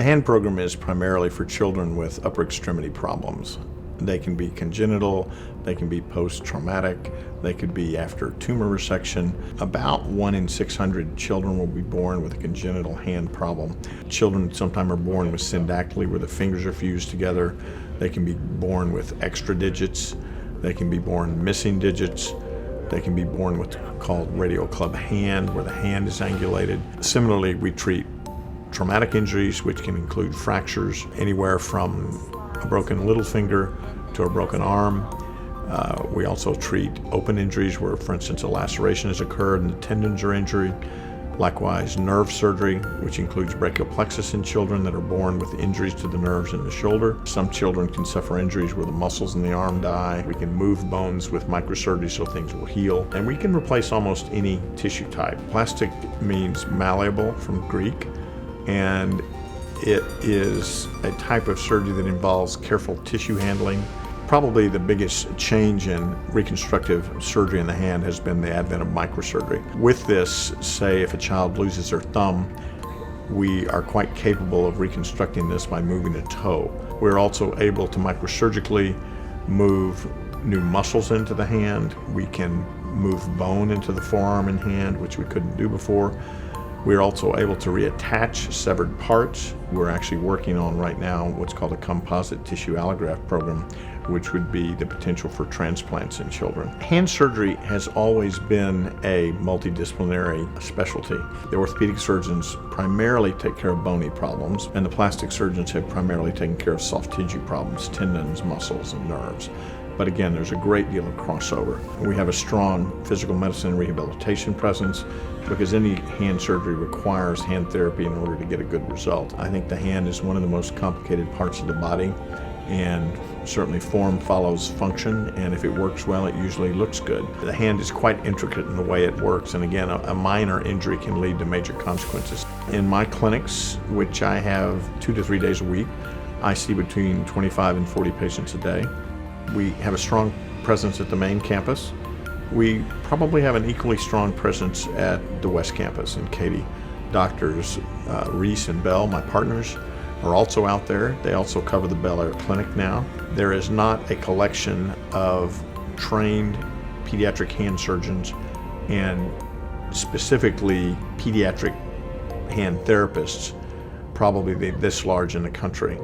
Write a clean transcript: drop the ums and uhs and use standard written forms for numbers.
The hand program is primarily for children with upper extremity problems. They can be congenital, they can be post-traumatic, they could be after tumor resection. About 1 in 600 children will be born with a congenital hand problem. Children sometimes are born with syndactyly, where the fingers are fused together. They can be born with extra digits. They can be born missing digits. They can be born what's called radial club hand, where the hand is angulated. Similarly, we treat traumatic injuries, which can include fractures, anywhere from a broken little finger to a broken arm. We also treat open injuries where, for instance, a laceration has occurred and the tendons are injured. Likewise, nerve surgery, which includes brachial plexus in children that are born with injuries to the nerves in the shoulder. Some children can suffer injuries where the muscles in the arm die. We can move bones with microsurgery so things will heal. And we can replace almost any tissue type. Plastic means malleable from Greek, and it is a type of surgery that involves careful tissue handling. Probably the biggest change in reconstructive surgery in the hand has been the advent of microsurgery. With this, say if a child loses their thumb, we are quite capable of reconstructing this by moving a toe. We're also able to microsurgically move new muscles into the hand. We can move bone into the forearm and hand, which we couldn't do before. We're also able to reattach severed parts. We're actually working on right now what's called a composite tissue allograft program, which would be the potential for transplants in children. Hand surgery has always been a multidisciplinary specialty. The orthopedic surgeons primarily take care of bony problems, and the plastic surgeons have primarily taken care of soft tissue problems, tendons, muscles, and nerves. But again, there's a great deal of crossover. We have a strong physical medicine and rehabilitation presence because any hand surgery requires hand therapy in order to get a good result. I think the hand is one of the most complicated parts of the body, and certainly form follows function, and if it works well, it usually looks good. The hand is quite intricate in the way it works, and again, a minor injury can lead to major consequences. In my clinics, which I have 2 to 3 days a week, I see between 25 and 40 patients a day. We have a strong presence at the main campus. We probably have an equally strong presence at the West Campus in Katy. Doctors Reese and Bell, my partners, are also out there. They also cover the Bel Air Clinic now. There is not a collection of trained pediatric hand surgeons and specifically pediatric hand therapists probably this large in the country.